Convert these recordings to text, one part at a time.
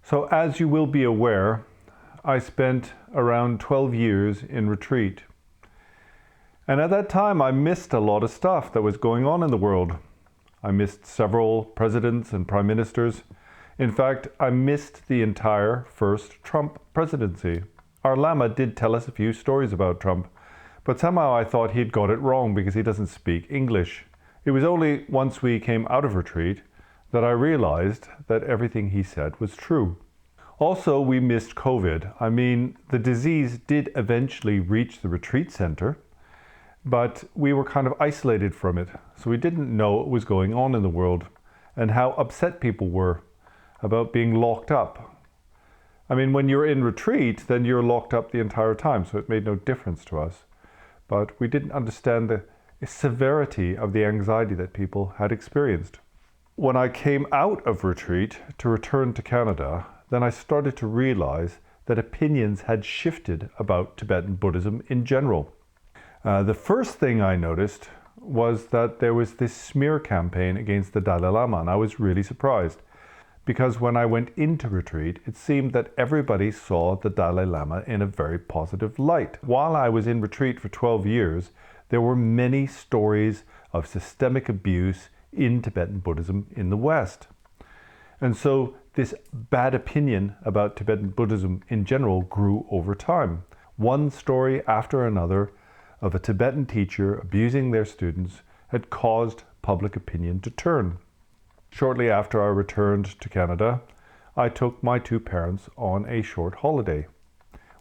So as you will be aware, I spent around 12 years in retreat. And at that time, I missed a lot of stuff that was going on in the world. I missed several presidents and prime ministers. In fact, I missed the entire first Trump presidency. Our Lama did tell us a few stories about Trump, but somehow I thought he'd got it wrong because he doesn't speak English. It was only once we came out of retreat that I realized that everything he said was true. Also, we missed COVID. I mean, the disease did eventually reach the retreat center, but we were kind of isolated from it, so we didn't know what was going on in the world and how upset people were about being locked up. I mean, when you're in retreat, then you're locked up the entire time, so it made no difference to us. But we didn't understand the severity of the anxiety that people had experienced. When I came out of retreat to return to Canada, then I started to realize that opinions had shifted about Tibetan Buddhism in general. The first thing I noticed was that there was this smear campaign against the Dalai Lama, and I was really surprised. Because when I went into retreat, it seemed that everybody saw the Dalai Lama in a very positive light. While I was in retreat for 12 years, there were many stories of systemic abuse in Tibetan Buddhism in the West. And so this bad opinion about Tibetan Buddhism in general grew over time. One story after another of a Tibetan teacher abusing their students had caused public opinion to turn. Shortly after I returned to Canada, I took my two parents on a short holiday.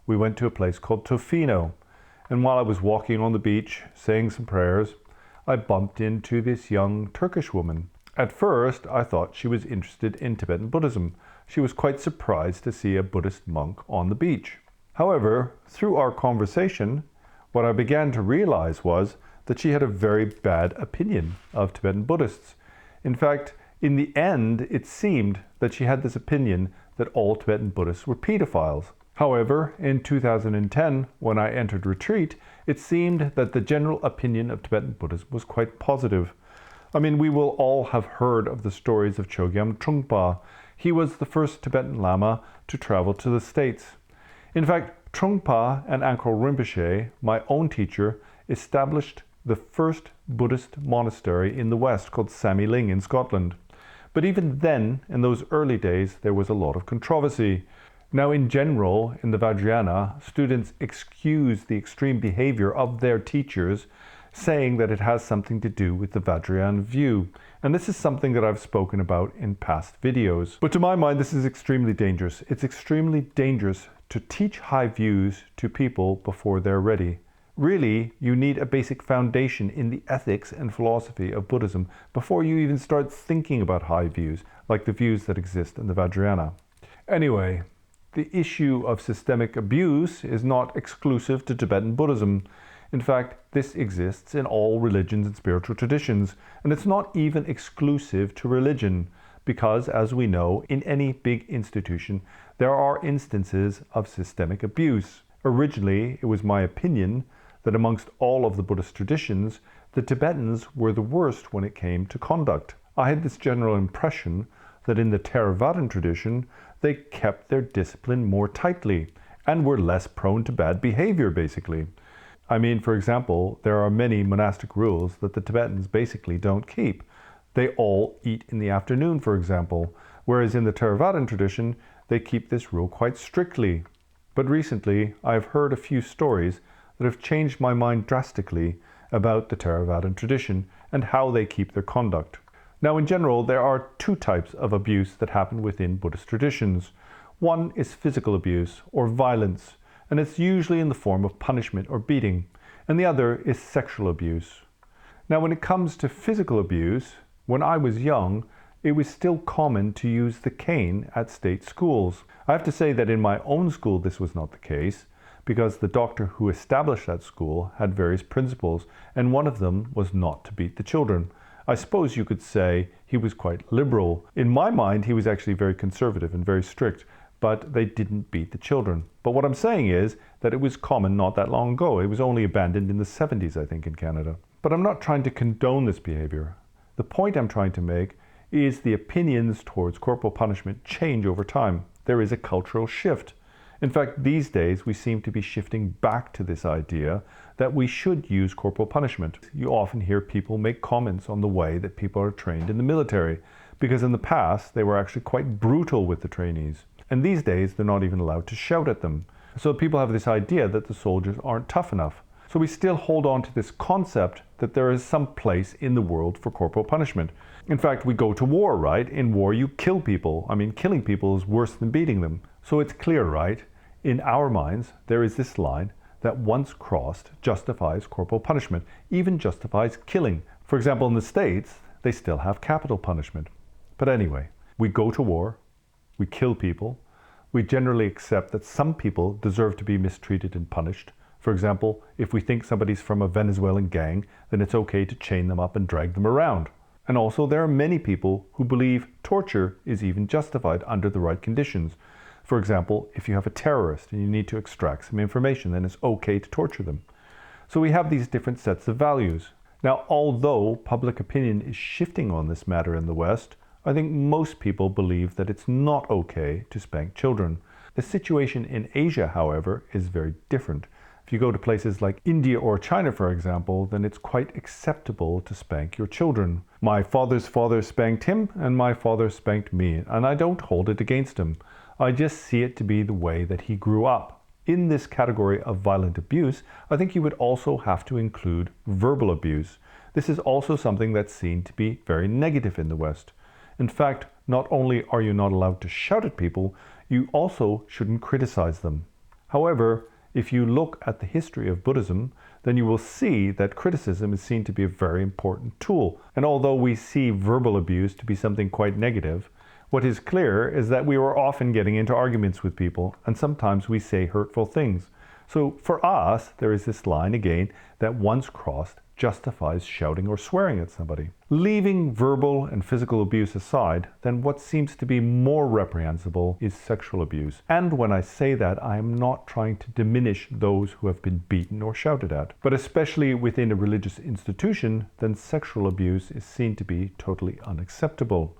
We went to a place called Tofino, and while I was walking on the beach, saying some prayers, I bumped into this young Turkish woman. At first, I thought she was interested in Tibetan Buddhism. She was quite surprised to see a Buddhist monk on the beach. However, through our conversation, what I began to realize was that she had a very bad opinion of Tibetan Buddhists. In fact, in the end, it seemed that she had this opinion that all Tibetan Buddhists were pedophiles. However, in 2010, when I entered retreat, it seemed that the general opinion of Tibetan Buddhism was quite positive. I mean, we will all have heard of the stories of Chogyam Trungpa. He was the first Tibetan Lama to travel to the States. In fact, Trungpa and Angkor Rinpoche, my own teacher, established the first Buddhist monastery in the West called Samiling in Scotland. But even then, in those early days, there was a lot of controversy. Now, in general, in the Vajrayana, students excuse the extreme behavior of their teachers, saying that it has something to do with the Vajrayana view. And this is something that I've spoken about in past videos. But to my mind, this is extremely dangerous. It's extremely dangerous to teach high views to people before they're ready. Really, you need a basic foundation in the ethics and philosophy of Buddhism before you even start thinking about high views, like the views that exist in the Vajrayana. Anyway, the issue of systemic abuse is not exclusive to Tibetan Buddhism. In fact, this exists in all religions and spiritual traditions, and it's not even exclusive to religion, because, as we know, in any big institution, there are instances of systemic abuse. Originally, it was my opinion that amongst all of the Buddhist traditions, the Tibetans were the worst when it came to conduct. I had this general impression that in the Theravadan tradition, they kept their discipline more tightly and were less prone to bad behavior, basically. I mean, for example, there are many monastic rules that the Tibetans basically don't keep. They all eat in the afternoon, for example, whereas in the Theravadan tradition, they keep this rule quite strictly. But recently, I've heard a few stories that have changed my mind drastically about the Theravadan tradition and how they keep their conduct. Now, in general, there are two types of abuse that happen within Buddhist traditions. One is physical abuse or violence, and it's usually in the form of punishment or beating, and the other is sexual abuse. Now, when it comes to physical abuse, when I was young, it was still common to use the cane at state schools. I have to say that in my own school this was not the case, because the doctor who established that school had various principles, and one of them was not to beat the children. I suppose you could say he was quite liberal. In my mind, he was actually very conservative and very strict, but they didn't beat the children. But what I'm saying is that it was common not that long ago. It was only abandoned in the 70s, I think, in Canada. But I'm not trying to condone this behavior. The point I'm trying to make is the opinions towards corporal punishment change over time. There is a cultural shift. In fact, these days we seem to be shifting back to this idea that we should use corporal punishment. You often hear people make comments on the way that people are trained in the military, because in the past they were actually quite brutal with the trainees. And these days they're not even allowed to shout at them. So people have this idea that the soldiers aren't tough enough. So we still hold on to this concept that there is some place in the world for corporal punishment. In fact, we go to war, right? In war you kill people. I mean, killing people is worse than beating them. So it's clear, right? In our minds, there is this line that once crossed justifies corporal punishment, even justifies killing. For example, in the States, they still have capital punishment. But anyway, we go to war, we kill people, we generally accept that some people deserve to be mistreated and punished. For example, if we think somebody's from a Venezuelan gang, then it's okay to chain them up and drag them around. And also, there are many people who believe torture is even justified under the right conditions. For example, if you have a terrorist and you need to extract some information, then it's okay to torture them. So we have these different sets of values. Now, although public opinion is shifting on this matter in the West, I think most people believe that it's not okay to spank children. The situation in Asia, however, is very different. If you go to places like India or China, for example, then it's quite acceptable to spank your children. My father's father spanked him, and my father spanked me, and I don't hold it against him. I just see it to be the way that he grew up. In this category of violent abuse, I think you would also have to include verbal abuse. This is also something that's seen to be very negative in the West. In fact, not only are you not allowed to shout at people, you also shouldn't criticize them. However, if you look at the history of Buddhism, then you will see that criticism is seen to be a very important tool. And although we see verbal abuse to be something quite negative, what is clear is that we were often getting into arguments with people, and sometimes we say hurtful things. So for us, there is this line again that once crossed justifies shouting or swearing at somebody. Leaving verbal and physical abuse aside, then what seems to be more reprehensible is sexual abuse. And when I say that, I am not trying to diminish those who have been beaten or shouted at. But especially within a religious institution, then sexual abuse is seen to be totally unacceptable.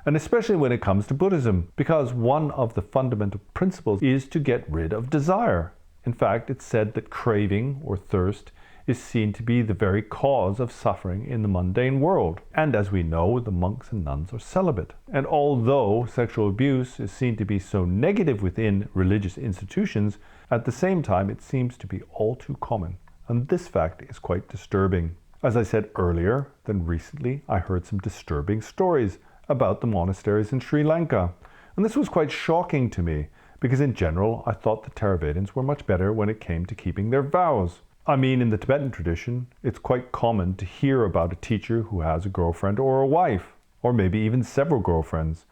And especially when it comes to Buddhism, because one of the fundamental principles is to get rid of desire. In fact, it's said that craving or thirst is seen to be the very cause of suffering in the mundane world. And as we know, the monks and nuns are celibate. And although sexual abuse is seen to be so negative within religious institutions, at the same time it seems to be all too common. And this fact is quite disturbing. As I said earlier, then recently I heard some disturbing stories about the monasteries in Sri Lanka. And this was quite shocking to me, because in general I thought the Theravadins were much better when it came to keeping their vows. I mean, in the Tibetan tradition, it's quite common to hear about a teacher who has a girlfriend or a wife, or maybe even several girlfriends.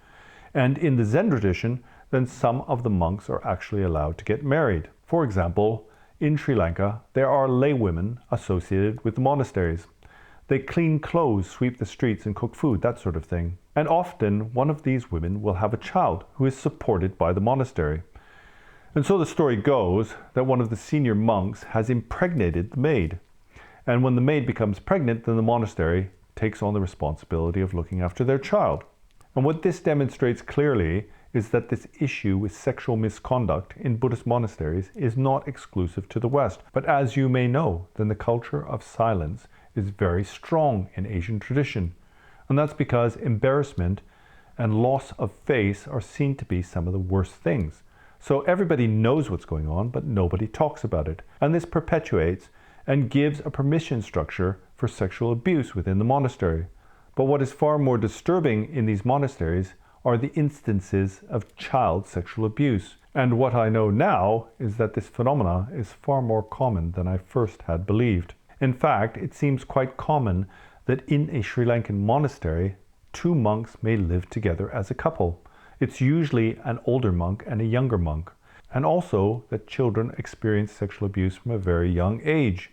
And in the Zen tradition, then some of the monks are actually allowed to get married. For example, in Sri Lanka, there are laywomen associated with the monasteries. They clean clothes, sweep the streets, and cook food, that sort of thing. And often, one of these women will have a child who is supported by the monastery. And so the story goes that one of the senior monks has impregnated the maid. And when the maid becomes pregnant, then the monastery takes on the responsibility of looking after their child. And what this demonstrates clearly is that this issue with sexual misconduct in Buddhist monasteries is not exclusive to the West. But as you may know, then the culture of silence is very strong in Asian tradition. And that's because embarrassment and loss of face are seen to be some of the worst things. So everybody knows what's going on, but nobody talks about it. And this perpetuates and gives a permission structure for sexual abuse within the monastery. But what is far more disturbing in these monasteries are the instances of child sexual abuse. And what I know now is that this phenomena is far more common than I first had believed. In fact, it seems quite common that in a Sri Lankan monastery, two monks may live together as a couple. It's usually an older monk and a younger monk. And also that children experience sexual abuse from a very young age.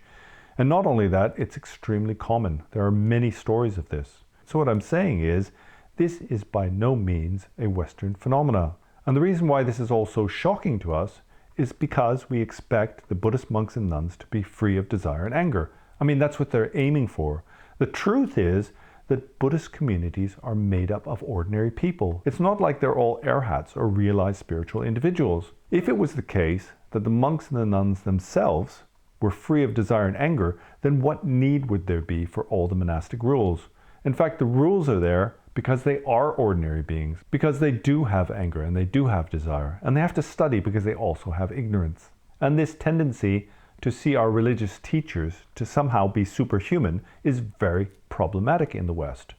And not only that, it's extremely common. There are many stories of this. So what I'm saying is, this is by no means a Western phenomena. And the reason why this is all so shocking to us is because we expect the Buddhist monks and nuns to be free of desire and anger. I mean, that's what they're aiming for. The truth is that Buddhist communities are made up of ordinary people. It's not like they're all arhats or realized spiritual individuals. If it was the case that the monks and the nuns themselves were free of desire and anger, then what need would there be for all the monastic rules? In fact, the rules are there because they are ordinary beings, because they do have anger and they do have desire, and they have to study because they also have ignorance. And this tendency to see our religious teachers to somehow be superhuman is very problematic in the West.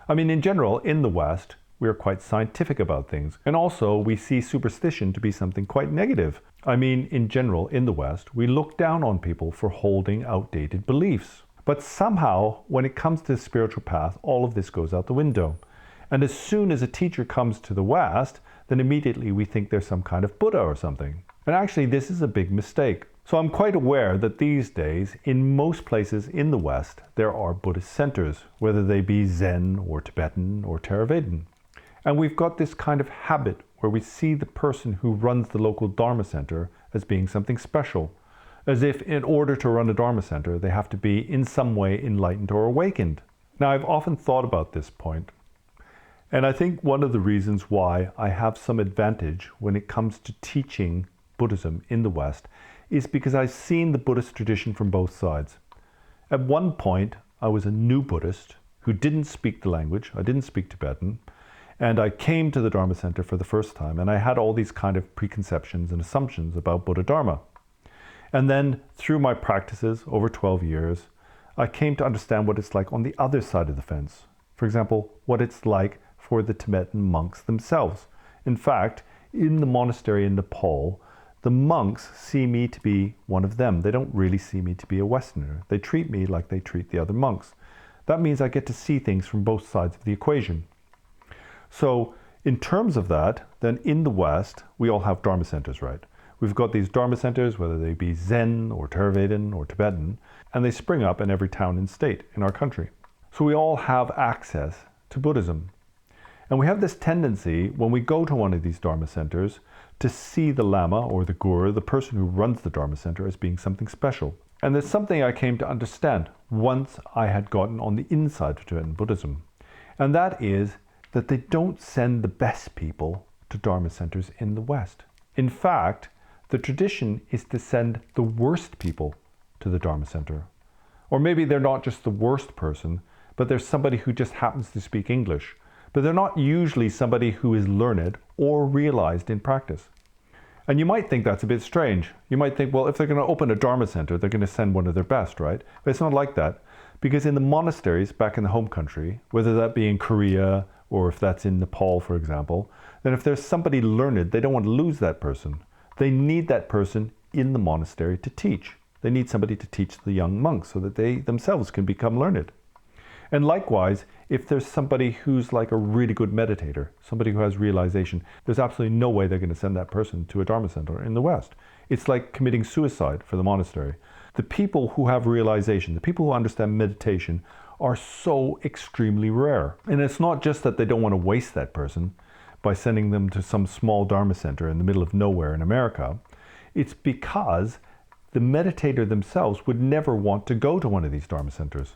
I mean, in general, in the West, we are quite scientific about things. And also, we see superstition to be something quite negative. I mean, in general, in the West, we look down on people for holding outdated beliefs. But somehow, when it comes to the spiritual path, all of this goes out the window. And as soon as a teacher comes to the West, then immediately we think there's some kind of Buddha or something. And actually, this is a big mistake. So I'm quite aware that these days, in most places in the West, there are Buddhist centers, whether they be Zen or Tibetan or Theravadan. And we've got this kind of habit where we see the person who runs the local Dharma center as being something special, as if in order to run a Dharma center, they have to be in some way enlightened or awakened. Now, I've often thought about this point, and I think one of the reasons why I have some advantage when it comes to teaching Buddhism in the West is because I've seen the Buddhist tradition from both sides. At one point, I was a new Buddhist who didn't speak the language. I didn't speak Tibetan. And I came to the Dharma Center for the first time, and I had all these kind of preconceptions and assumptions about Buddha Dharma. And then through my practices over 12 years, I came to understand what it's like on the other side of the fence. For example, what it's like for the Tibetan monks themselves. In fact, in the monastery in Nepal, the monks see me to be one of them. They don't really see me to be a Westerner. They treat me like they treat the other monks. That means I get to see things from both sides of the equation. So in terms of that, then in the West, we all have Dharma centers, right? We've got these Dharma centers, whether they be Zen or Theravadan or Tibetan, and they spring up in every town and state in our country. So we all have access to Buddhism. And we have this tendency, when we go to one of these Dharma centers, to see the Lama or the Guru, the person who runs the Dharma center, as being something special. And there's something I came to understand once I had gotten on the inside of Tibetan Buddhism. And that is that they don't send the best people to Dharma centers in the West. In fact, the tradition is to send the worst people to the Dharma center. Or maybe they're not just the worst person, but there's somebody who just happens to speak English. But they're not usually somebody who is learned or realized in practice. And you might think that's a bit strange. You might think, well, if they're going to open a Dharma center, they're going to send one of their best, right? But it's not like that. Because in the monasteries back in the home country, whether that be in Korea or if that's in Nepal, for example, then if there's somebody learned, they don't want to lose that person. They need that person in the monastery to teach. They need somebody to teach the young monks so that they themselves can become learned. And likewise, if there's somebody who's like a really good meditator, somebody who has realization, there's absolutely no way they're going to send that person to a Dharma center in the West. It's like committing suicide for the monastery. The people who have realization, the people who understand meditation, are so extremely rare. And it's not just that they don't want to waste that person by sending them to some small Dharma center in the middle of nowhere in America. It's because the meditator themselves would never want to go to one of these Dharma centers.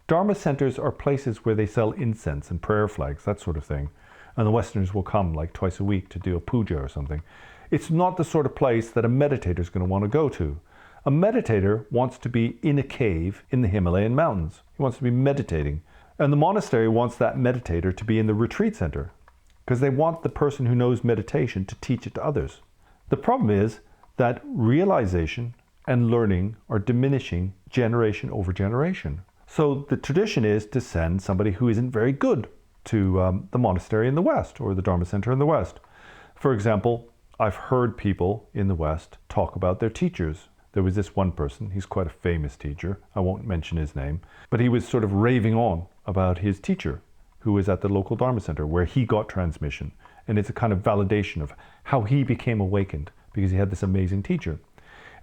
Dharma centers are places where they sell incense and prayer flags, that sort of thing. And the Westerners will come like twice a week to do a puja or something. It's not the sort of place that a meditator is going to want to go to. A meditator wants to be in a cave in the Himalayan mountains. He wants to be meditating. And the monastery wants that meditator to be in the retreat center because they want the person who knows meditation to teach it to others. The problem is that realization and learning are diminishing generation over generation. So the tradition is to send somebody who isn't very good to the monastery in the West or the Dharma center in the West. For example, I've heard people in the West talk about their teachers. There was this one person, he's quite a famous teacher, I won't mention his name, but he was sort of raving on about his teacher who was at the local Dharma center where he got transmission. And it's a kind of validation of how he became awakened because he had this amazing teacher.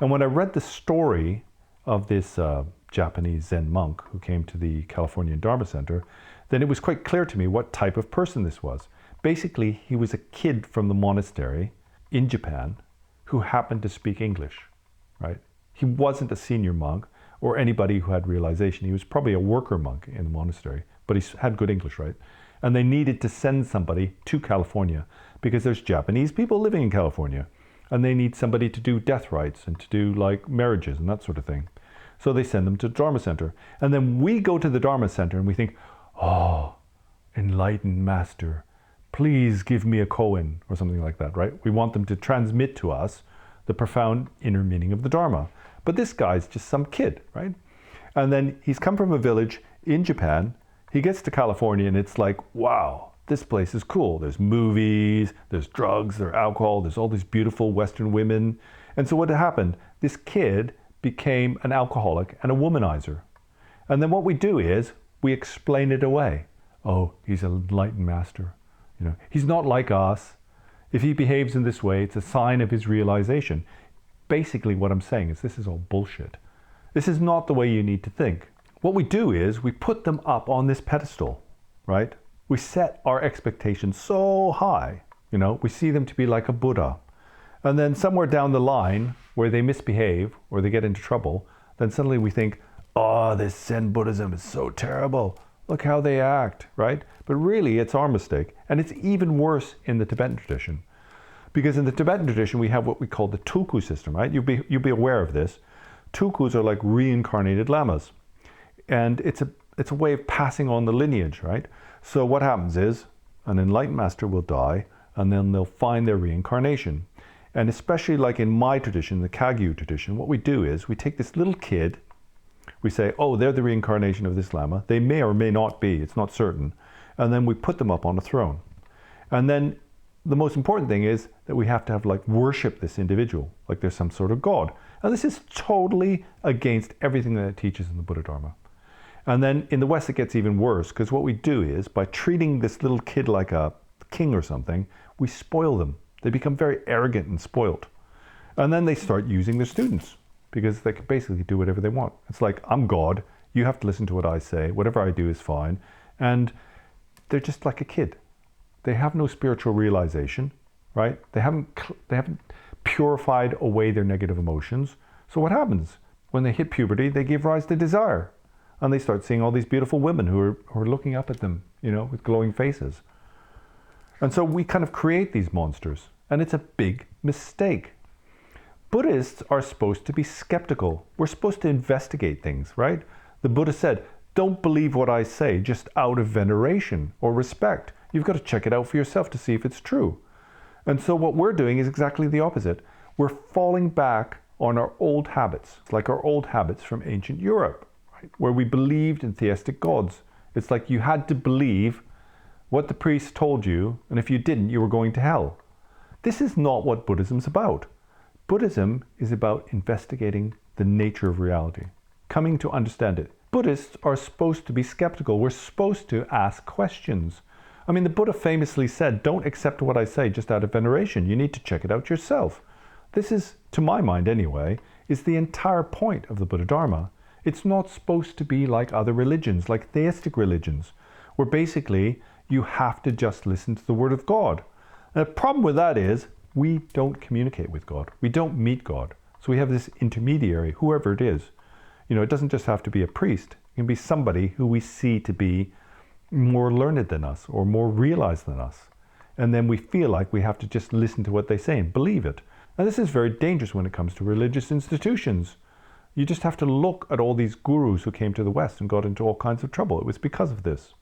And when I read the story of this Japanese Zen monk who came to the Californian Dharma Center, then it was quite clear to me what type of person this was. Basically, he was a kid from the monastery in Japan who happened to speak English, right? He wasn't a senior monk or anybody who had realization. He was probably a worker monk in the monastery, but he had good English, right? And they needed to send somebody to California because there's Japanese people living in California, and they need somebody to do death rites and to do like marriages and that sort of thing. So they send them to the Dharma Center. And then we go to the Dharma Center and we think, oh, enlightened master, please give me a koan, or something like that, right? We want them to transmit to us the profound inner meaning of the Dharma. But this guy's just some kid, right? And then he's come from a village in Japan. He gets to California and it's like, wow, this place is cool. There's movies, there's drugs, there's alcohol, there's all these beautiful Western women. And so what happened? This kid became an alcoholic and a womanizer. And then what we do is we explain it away. Oh, he's an enlightened master. You know, he's not like us. If he behaves in this way, it's a sign of his realization. Basically what I'm saying is this is all bullshit. This is not the way you need to think. What we do is we put them up on this pedestal, right? We set our expectations so high, you know, we see them to be like a Buddha. And then somewhere down the line where they misbehave or they get into trouble, then suddenly we think, oh, this Zen Buddhism is so terrible. Look how they act, right? But really it's our mistake. And it's even worse in the Tibetan tradition. Because in the Tibetan tradition, we have what we call the tulku system, right? You'll be aware of this. Tulkus are like reincarnated lamas. And it's a way of passing on the lineage, right? So what happens is an enlightened master will die and then they'll find their reincarnation. And especially like in my tradition, the Kagyu tradition, what we do is we take this little kid, we say, oh, they're the reincarnation of this Lama. They may or may not be, it's not certain. And then we put them up on a throne. And then the most important thing is that we have to have like worship this individual, like there's some sort of God. And this is totally against everything that it teaches in the Buddha Dharma. And then in the West, it gets even worse, because what we do is by treating this little kid like a king or something, we spoil them. They become very arrogant and spoiled. And then they start using their students because they can basically do whatever they want. It's like, I'm God, you have to listen to what I say, whatever I do is fine. And they're just like a kid. They have no spiritual realization, right? They haven't purified away their negative emotions. So what happens? When they hit puberty, they give rise to desire. And they start seeing all these beautiful women who are looking up at them, you know, with glowing faces. And so we kind of create these monsters. And it's a big mistake. Buddhists are supposed to be skeptical. We're supposed to investigate things, right? The Buddha said, don't believe what I say just out of veneration or respect. You've got to check it out for yourself to see if it's true. And so what we're doing is exactly the opposite. We're falling back on our old habits. It's like our old habits from ancient Europe, right? Where we believed in theistic gods. It's like you had to believe what the priest told you, and if you didn't, you were going to hell. This is not what Buddhism's about. Buddhism is about investigating the nature of reality, coming to understand it. Buddhists are supposed to be skeptical. We're supposed to ask questions. I mean, the Buddha famously said, don't accept what I say just out of veneration. You need to check it out yourself. This is, to my mind anyway, is the entire point of the Buddha Dharma. It's not supposed to be like other religions, like theistic religions, where basically you have to just listen to the word of God. And the problem with that is we don't communicate with God. We don't meet God. So we have this intermediary, whoever it is. You know, it doesn't just have to be a priest. It can be somebody who we see to be more learned than us or more realized than us. And then we feel like we have to just listen to what they say and believe it. And this is very dangerous when it comes to religious institutions. You just have to look at all these gurus who came to the West and got into all kinds of trouble. It was because of this.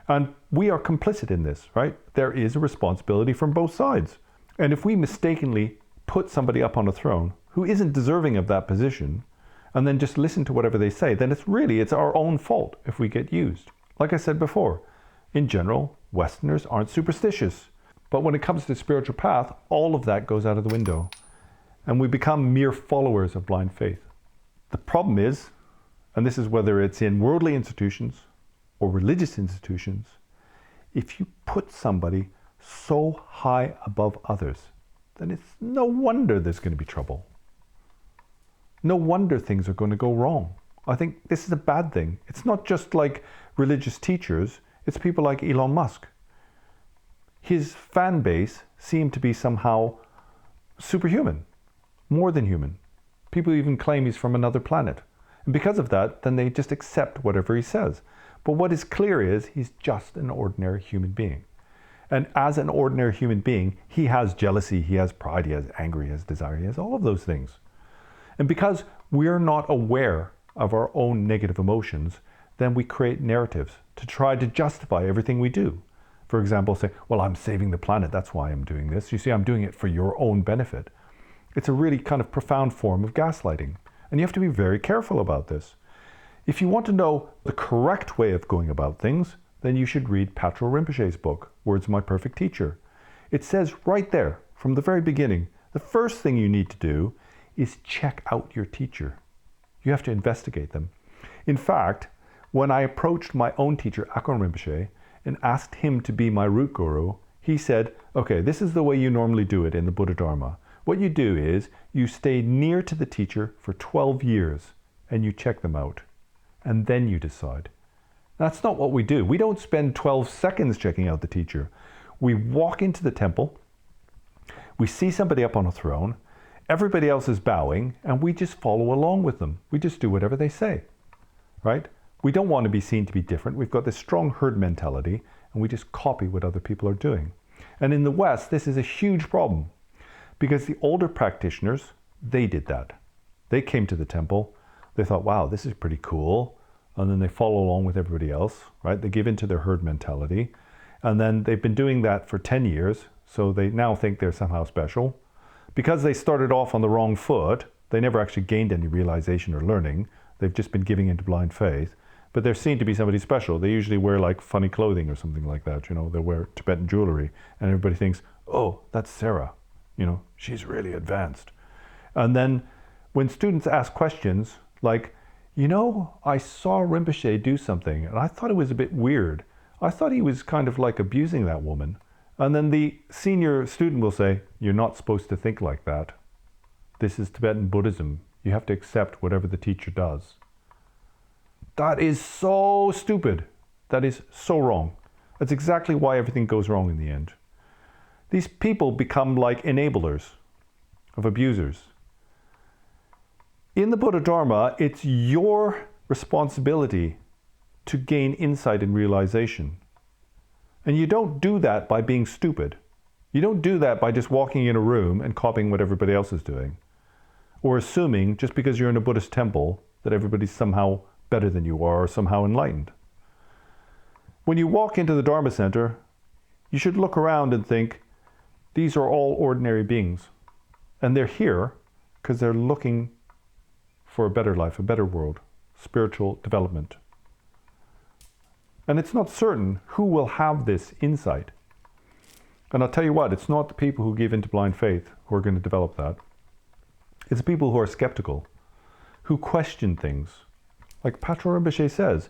And we are complicit in this, right? There is a responsibility from both sides. And if we mistakenly put somebody up on a throne who isn't deserving of that position, and then just listen to whatever they say, then it's our own fault if we get used. Like I said before, in general, Westerners aren't superstitious. But when it comes to the spiritual path, all of that goes out of the window. And we become mere followers of blind faith. The problem is, and this is whether it's in worldly institutions or religious institutions, if you put somebody so high above others, then it's no wonder there's going to be trouble. No wonder things are going to go wrong. I think this is a bad thing. It's not just like religious teachers, it's people like Elon Musk. His fan base seemed to be somehow superhuman, more than human. People even claim he's from another planet. And because of that, then they just accept whatever he says. But what is clear is he's just an ordinary human being. And as an ordinary human being, he has jealousy, he has pride, he has anger, he has desire, he has all of those things. And because we're not aware of our own negative emotions, then we create narratives to try to justify everything we do. For example, say, well, I'm saving the planet, that's why I'm doing this. You see, I'm doing it for your own benefit. It's a really kind of profound form of gaslighting. And you have to be very careful about this. If you want to know the correct way of going about things, then you should read Patrul Rinpoche's book, Words of My Perfect Teacher. It says right there, from the very beginning, the first thing you need to do is check out your teacher. You have to investigate them. In fact, when I approached my own teacher, Akon Rinpoche, and asked him to be my root guru, he said, okay, this is the way you normally do it in the Buddha Dharma. What you do is you stay near to the teacher for 12 years and you check them out. And then you decide. That's not what we do. We don't spend 12 seconds checking out the teacher. We walk into the temple, we see somebody up on a throne, everybody else is bowing, and we just follow along with them. We just do whatever they say, right? We don't want to be seen to be different. We've got this strong herd mentality, and we just copy what other people are doing. And in the West, this is a huge problem, because the older practitioners, they did that. They came to the temple, they thought, wow, this is pretty cool. And then they follow along with everybody else, right? They give into their herd mentality. And then they've been doing that for 10 years. So they now think they're somehow special. Because they started off on the wrong foot, they never actually gained any realization or learning. They've just been giving into blind faith. But they're seen to be somebody special. They usually wear like funny clothing or something like that. You know, they wear Tibetan jewelry. And everybody thinks, oh, that's Sarah. You know, she's really advanced. And then when students ask questions like, you know, I saw Rinpoche do something and I thought it was a bit weird. I thought he was kind of like abusing that woman. And then the senior student will say, you're not supposed to think like that. This is Tibetan Buddhism. You have to accept whatever the teacher does. That is so stupid. That is so wrong. That's exactly why everything goes wrong in the end. These people become like enablers of abusers. In the Buddha Dharma, it's your responsibility to gain insight and realization. And you don't do that by being stupid. You don't do that by just walking in a room and copying what everybody else is doing. Or assuming just because you're in a Buddhist temple that everybody's somehow better than you are or somehow enlightened. When you walk into the Dharma Center, you should look around and think, these are all ordinary beings. And they're here because they're looking for a better life, a better world, spiritual development. And it's not certain who will have this insight. And I'll tell you what, it's not the people who give into blind faith who are going to develop that. It's the people who are skeptical, who question things. Like Patrul Rinpoche says,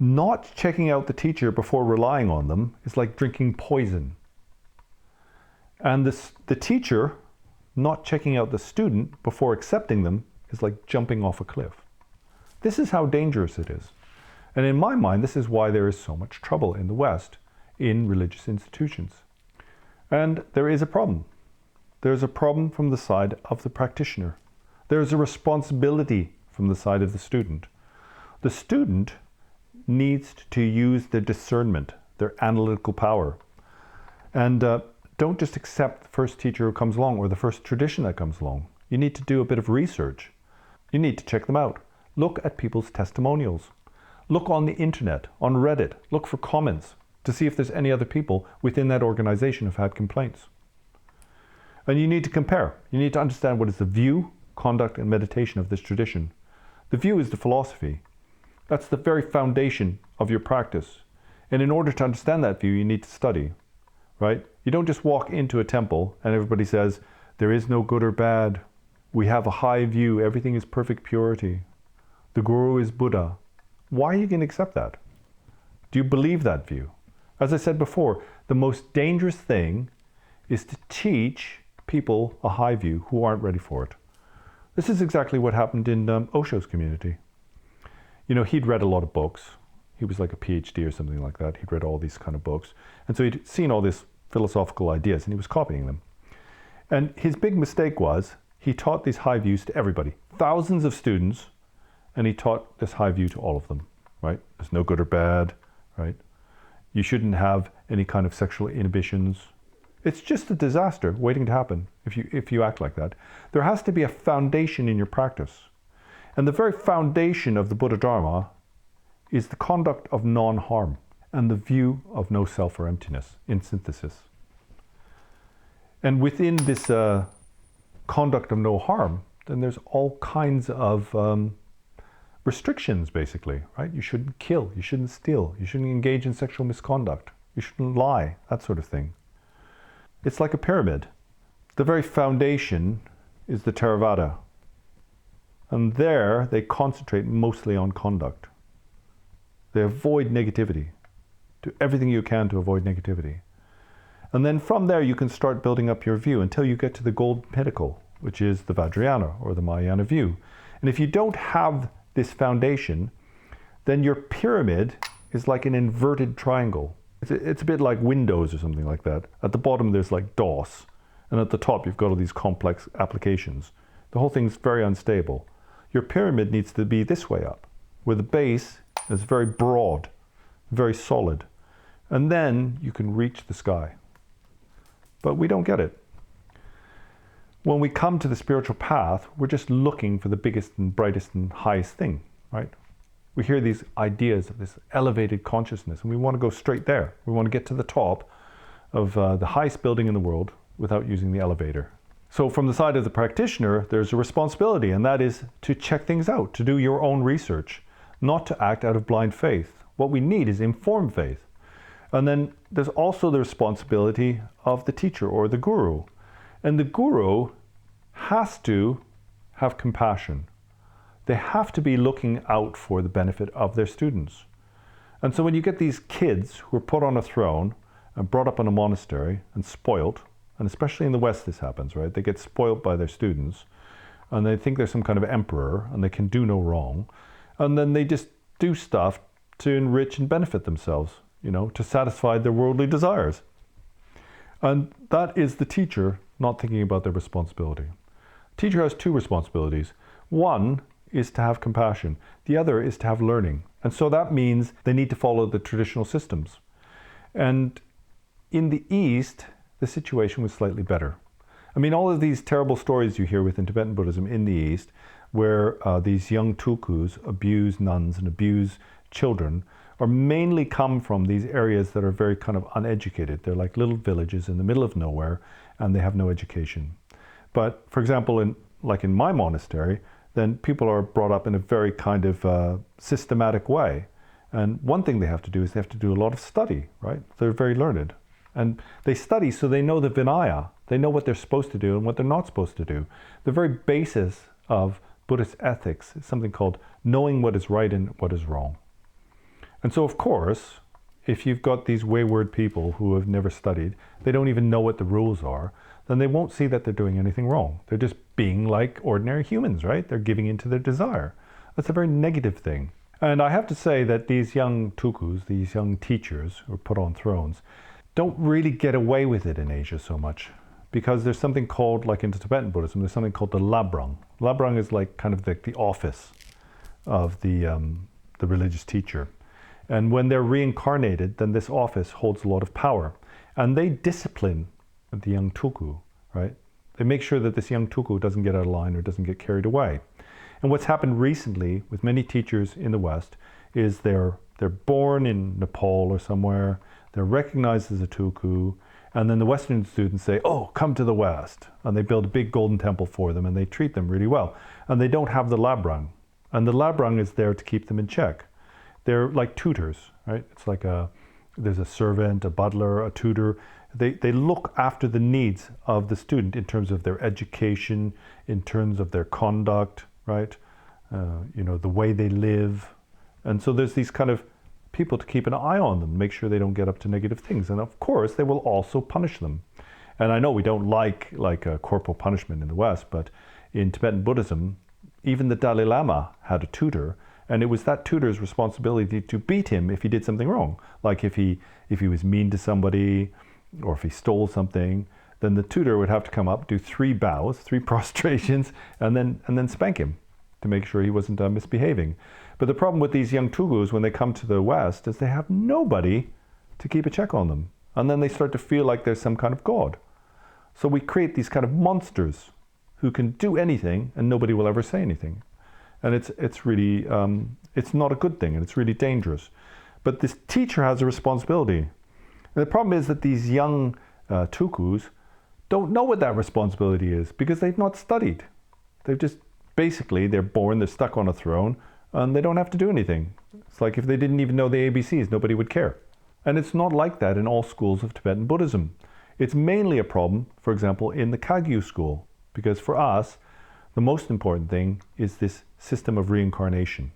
not checking out the teacher before relying on them is like drinking poison. And the teacher not checking out the student before accepting them is like jumping off a cliff. This is how dangerous it is. And in my mind, this is why there is so much trouble in the West in religious institutions. And there is a problem. There's a problem from the side of the practitioner. There's a responsibility from the side of the student. The student needs to use their discernment, their analytical power. And don't just accept the first teacher who comes along or the first tradition that comes along. You need to do a bit of research. You need to check them out. Look at people's testimonials. Look on the internet, on Reddit. Look for comments to see if there's any other people within that organization who've had complaints. And you need to compare. You need to understand what is the view, conduct, and meditation of this tradition. The view is the philosophy. That's the very foundation of your practice. And in order to understand that view, you need to study, right? You don't just walk into a temple and everybody says, there is no good or bad. We have a high view. Everything is perfect purity. The Guru is Buddha. Why are you going to accept that? Do you believe that view? As I said before, the most dangerous thing is to teach people a high view who aren't ready for it. This is exactly what happened in Osho's community. You know, he'd read a lot of books. He was like a PhD or something like that. He'd read all these kind of books. And so he'd seen all these philosophical ideas and he was copying them. And his big mistake was he taught these high views to everybody, thousands of students, and he taught this high view to all of them. right? There's no good or bad, right? You shouldn't have any kind of sexual inhibitions. It's just a disaster waiting to happen if you act like that. There has to be a foundation in your practice. And the very foundation of the Buddha Dharma is the conduct of non-harm and the view of no self or emptiness in synthesis. And within this conduct of no harm, then there's all kinds of restrictions, basically, right? You shouldn't kill, you shouldn't steal, you shouldn't engage in sexual misconduct, you shouldn't lie, that sort of thing. It's like a pyramid. The very foundation is the Theravada. And there they concentrate mostly on conduct. They avoid negativity. Do everything you can to avoid negativity. And then from there you can start building up your view until you get to the golden pinnacle, which is the Vajrayana or the Mahayana view. And if you don't have this foundation, then your pyramid is like an inverted triangle. It's a bit like Windows or something like that. At the bottom there's like DOS, and at the top you've got all these complex applications. The whole thing's very unstable. Your pyramid needs to be this way up, where the base is very broad, very solid, and then you can reach the sky. But we don't get it. When we come to the spiritual path, we're just looking for the biggest and brightest and highest thing, right? We hear these ideas of this elevated consciousness, and we want to go straight there. We want to get to the top of the highest building in the world without using the elevator. So from the side of the practitioner, there's a responsibility, and that is to check things out, to do your own research, not to act out of blind faith. What we need is informed faith. And then there's also the responsibility of the teacher or the guru. And the guru has to have compassion. They have to be looking out for the benefit of their students. And so when you get these kids who are put on a throne and brought up in a monastery and spoiled, and especially in the West this happens, right? They get spoiled by their students and they think they're some kind of emperor and they can do no wrong. And then they just do stuff to enrich and benefit themselves, you know, to satisfy their worldly desires. And that is the teacher not thinking about their responsibility. Teacher has two responsibilities. One is to have compassion. The other is to have learning. And so that means they need to follow the traditional systems. And in the East, the situation was slightly better. I mean, all of these terrible stories you hear within Tibetan Buddhism in the East, where these young tulkus abuse nuns and abuse children, or mainly come from these areas that are very kind of uneducated. They're like little villages in the middle of nowhere, and they have no education. But for example, in my monastery, then people are brought up in a very kind of systematic way. And one thing they have to do is they have to do a lot of study, right? They're very learned. And they study so they know the Vinaya. They know what they're supposed to do and what they're not supposed to do. The very basis of Buddhist ethics is something called knowing what is right and what is wrong. And so, of course, if you've got these wayward people who have never studied, they don't even know what the rules are, then they won't see that they're doing anything wrong. They're just being like ordinary humans, right? They're giving in to their desire. That's a very negative thing. And I have to say that these young tulkus, these young teachers who are put on thrones, don't really get away with it in Asia so much. Because there's something called, like in Tibetan Buddhism, there's something called the labrang. Labrang is like kind of the office of the religious teacher. And when they're reincarnated, then this office holds a lot of power. And they discipline the young tulku, right? They make sure that this young tulku doesn't get out of line or doesn't get carried away. And what's happened recently with many teachers in the West is they're born in Nepal or somewhere, they're recognized as a tulku, and then the Western students say, oh, come to the West. And they build a big golden temple for them and they treat them really well. And they don't have the labrang. And the labrang is there to keep them in check. They're like tutors, right? It's like there's a servant, a butler, a tutor. They look after the needs of the student in terms of their education, in terms of their conduct, right? The way they live. And so there's these kind of people to keep an eye on them, make sure they don't get up to negative things. And of course, they will also punish them. And I know we don't like corporal punishment in the West, but in Tibetan Buddhism, even the Dalai Lama had a tutor, and it was that tutor's responsibility to beat him if he did something wrong. Like if he was mean to somebody, or if he stole something, then the tutor would have to come up, do 3 bows, 3 prostrations, and then spank him. to make sure he wasn't misbehaving. But the problem with these young Tugus when they come to the West is they have nobody to keep a check on them. And then they start to feel like there's some kind of God. So we create these kind of monsters who can do anything and nobody will ever say anything. And it's really, it's not a good thing and it's really dangerous. But this teacher has a responsibility. And the problem is that these young Tukus don't know what that responsibility is because they've not studied. They've just, basically, they're born, they're stuck on a throne, and they don't have to do anything. It's like if they didn't even know the ABCs, nobody would care. And it's not like that in all schools of Tibetan Buddhism. It's mainly a problem, for example, in the Kagyu school, because for us, the most important thing is this system of reincarnation.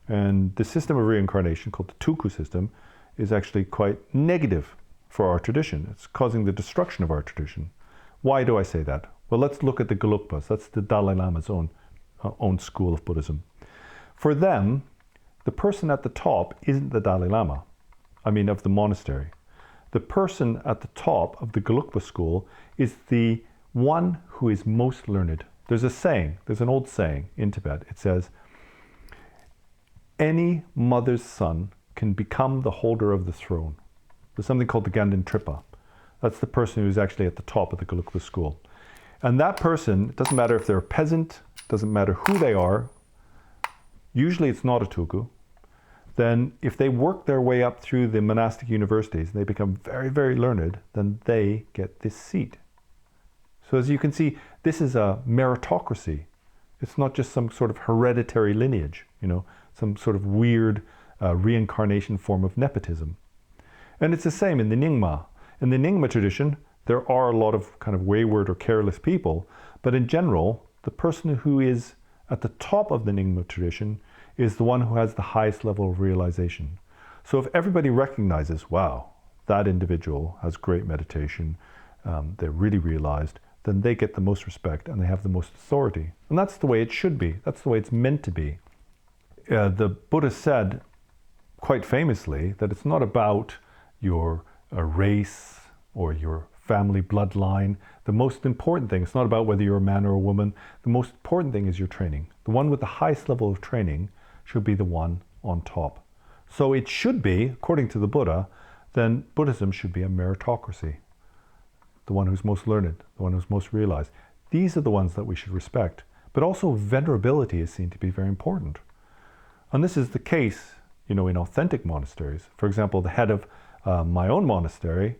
And the system of reincarnation, called the Tuku system, is actually quite negative for our tradition. It's causing the destruction of our tradition. Why do I say that? Well, let's look at the Gelugpas. That's the Dalai Lama's own school of Buddhism. For them, the person at the top isn't the Dalai Lama, of the monastery. The person at the top of the Gelugpa school is the one who is most learned. There's a saying, there's an old saying in Tibet. It says, any mother's son can become the holder of the throne. There's something called the Ganden Trippa. That's the person who's actually at the top of the Gelugpa school. And that person, it doesn't matter if they're a peasant, doesn't matter who they are, usually it's not a Tuku, then if they work their way up through the monastic universities and they become very, very learned, then they get this seat. So as you can see, this is a meritocracy. It's not just some sort of hereditary lineage, some sort of weird reincarnation form of nepotism. And it's the same in the Nyingma. In the Nyingma tradition, there are a lot of kind of wayward or careless people, but in general, the person who is at the top of the Nyingma tradition is the one who has the highest level of realization. So if everybody recognizes, wow, that individual has great meditation, they're really realized, then they get the most respect and they have the most authority. And that's the way it should be. That's the way it's meant to be. The Buddha said, quite famously, that it's not about your race or your family bloodline. The most important thing, it's not about whether you're a man or a woman. The most important thing is your training. The one with the highest level of training should be the one on top. So it should be, according to the Buddha, then Buddhism should be a meritocracy. The one who's most learned, the one who's most realized. These are the ones that we should respect. But also venerability is seen to be very important. And this is the case, in authentic monasteries. For example, the head of my own monastery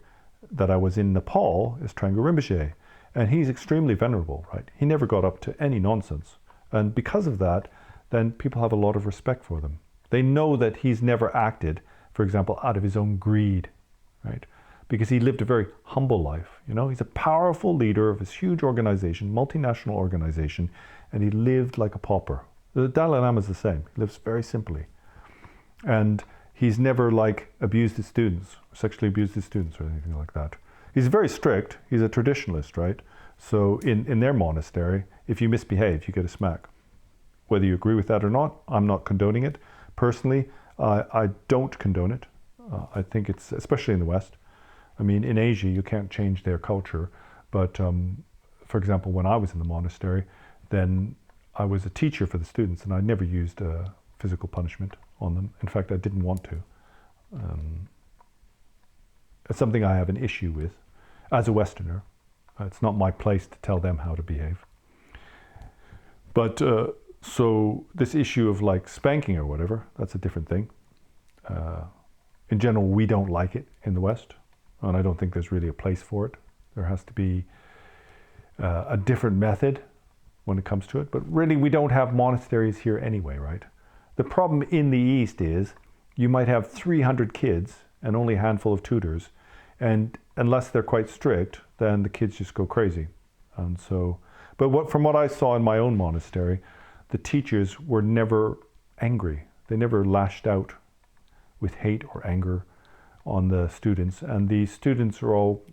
that I was in Nepal is Trengpa Rinpoche, and he's extremely venerable, right? He never got up to any nonsense. And because of that, then people have a lot of respect for them. They know that he's never acted, for example, out of his own greed, right? Because he lived a very humble life, He's a powerful leader of this huge organization, multinational organization, and he lived like a pauper. The Dalai Lama is the same. He lives very simply. And he's never abused his students, sexually abused his students or anything like that. He's very strict. He's a traditionalist, right? So in their monastery, if you misbehave, you get a smack. Whether you agree with that or not, I'm not condoning it. Personally, I don't condone it. I think it's, especially in the West. In Asia, you can't change their culture. But for example, when I was in the monastery, then I was a teacher for the students and I never used physical punishment on them. In fact, I didn't want to. It's something I have an issue with as a Westerner. It's not my place to tell them how to behave. But so this issue of spanking or whatever, that's a different thing. In general, we don't like it in the West, and I don't think there's really a place for it. There has to be a different method when it comes to it. But really, we don't have monasteries here anyway, right? The problem in the East is you might have 300 kids and only a handful of tutors, and unless they're quite strict, then the kids just go crazy. And so, but from what I saw in my own monastery, the teachers were never angry. They never lashed out with hate or anger on the students, and the students are all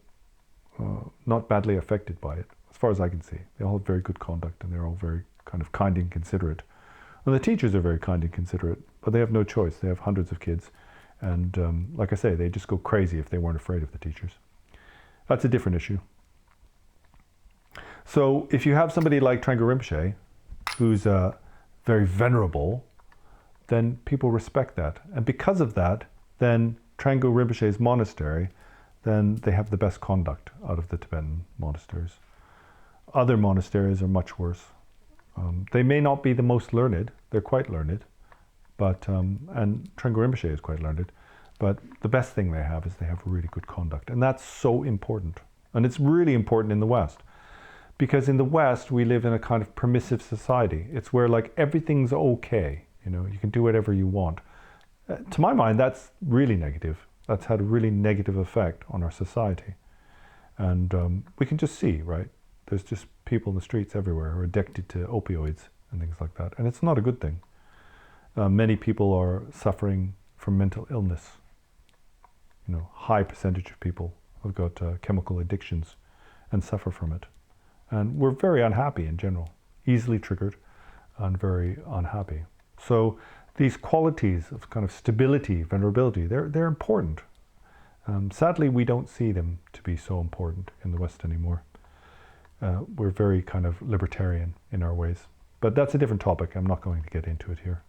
not badly affected by it, as far as I can see. They all have very good conduct, and they're all very kind of kind and considerate. And the teachers are very kind and considerate, but they have no choice. They have hundreds of kids, and like I say, they just go crazy if they weren't afraid of the teachers. That's a different issue. So if you have somebody like Trengpa Rinpoche, who's very venerable, then people respect that. And because of that, then Trangul Rinpoche's monastery, then they have the best conduct out of the Tibetan monasteries. Other monasteries are much worse. They may not be the most learned, they're quite learned, but, and Trangul Rinpoche is quite learned, but the best thing they have is they have really good conduct. And that's so important. And it's really important in the West. Because in the West, we live in a kind of permissive society. It's where like everything's okay. You know, you can do whatever you want. To my mind, that's really negative. That's had a really negative effect on our society. And we can just see, right? There's just people in the streets everywhere who are addicted to opioids and things like that. And it's not a good thing. Many people are suffering from mental illness. You know, high percentage of people have got chemical addictions and suffer from it. And we're very unhappy in general, easily triggered and very unhappy. So these qualities of kind of stability, vulnerability, they're important. Sadly, we don't see them to be so important in the West anymore. We're very kind of libertarian in our ways. But that's a different topic. I'm not going to get into it here.